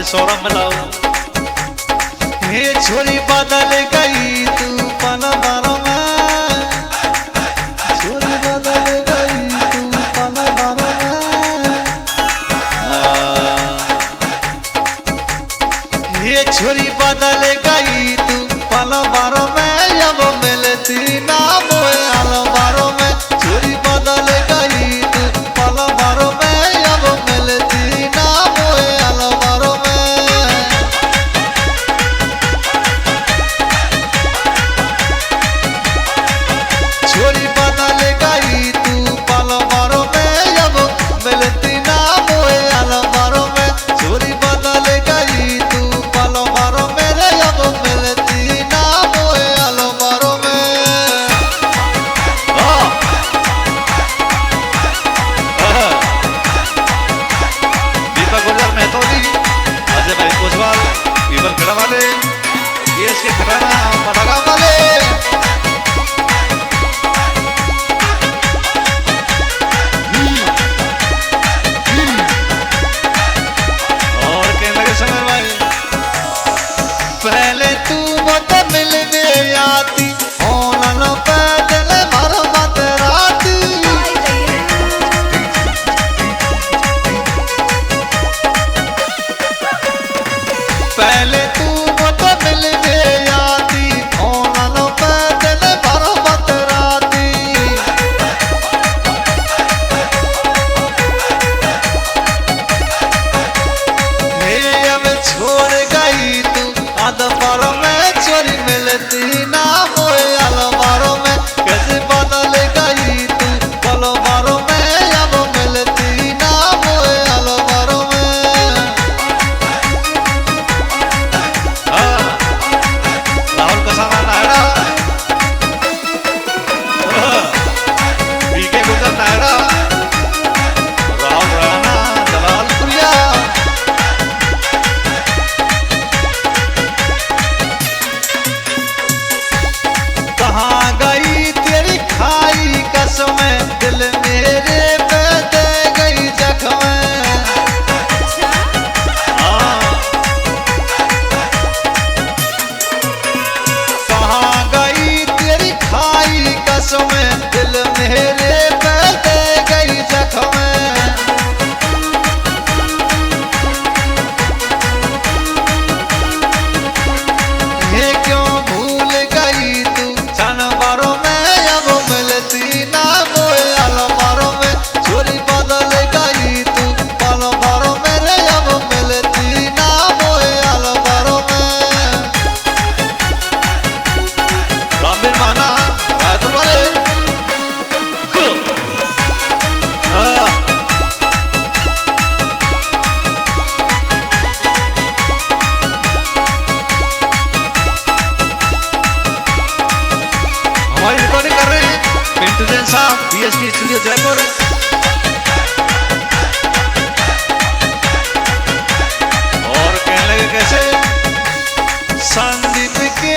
सौरभ मिलाओ। हे छोरी बदल गई तू पल भर में, छोरी बदल गई तू पल भर में। हे छोरी बदल गई तू पल भर में, अब मिलती ना मोए अलवर में। छोरी बदल गई तू पल भर में, अब मिलती ना मोए अलवर में। छोरी बदल गई तू पल भर में, अब मिलती ना मोए अलवर में। छोरी बदल गई तू पल भर में रे, अब मिलती ना मोए अलवर में। दीपक गुर्जर मेहतोली, अजय भाई कोसवाल, पीपल खड़ा वाले, ये इसके खटाना मटागा वाले। और कहने लगे समर भाई, पहले तू मुझे मिलने आती, ऑनलाइन पैदल भर मत राती। पहले तू मुझे मिलने आती, ऑनलाइन पैदल भर मत राती। हे अब छोड़ गई तू अदबर में, चोरी मिलती ना मोए अलवर में। कैसे बदल गई तू पलवर में, अब मिलती ना मोए अलवर में। राहुल का सामान नायरा, पीके गुजर नायरा, राहुल राणा दलालपुरिया। कहाँ गई तेरी खाई कसमें, दिल मेरे पे दे गई जख्में। कहाँ गई तेरी खाई कसमें, दिल मेरे पे दे गई जख्में। ये क्यों भूल गई तू जानवरों में, अब मिलती ना मोए अलवरों में। छोरी बदल गई तू पल भर में रे, अब मिलती ना मोए अलवरों में। रामबीर माना रायपुर वाले, हमारी रिकॉर्डिंग कर रहे हैं पिंटू जैन साहब, बीएसटी स्टूडियो जयपुर। और कहने लगे कैसे, संदीप के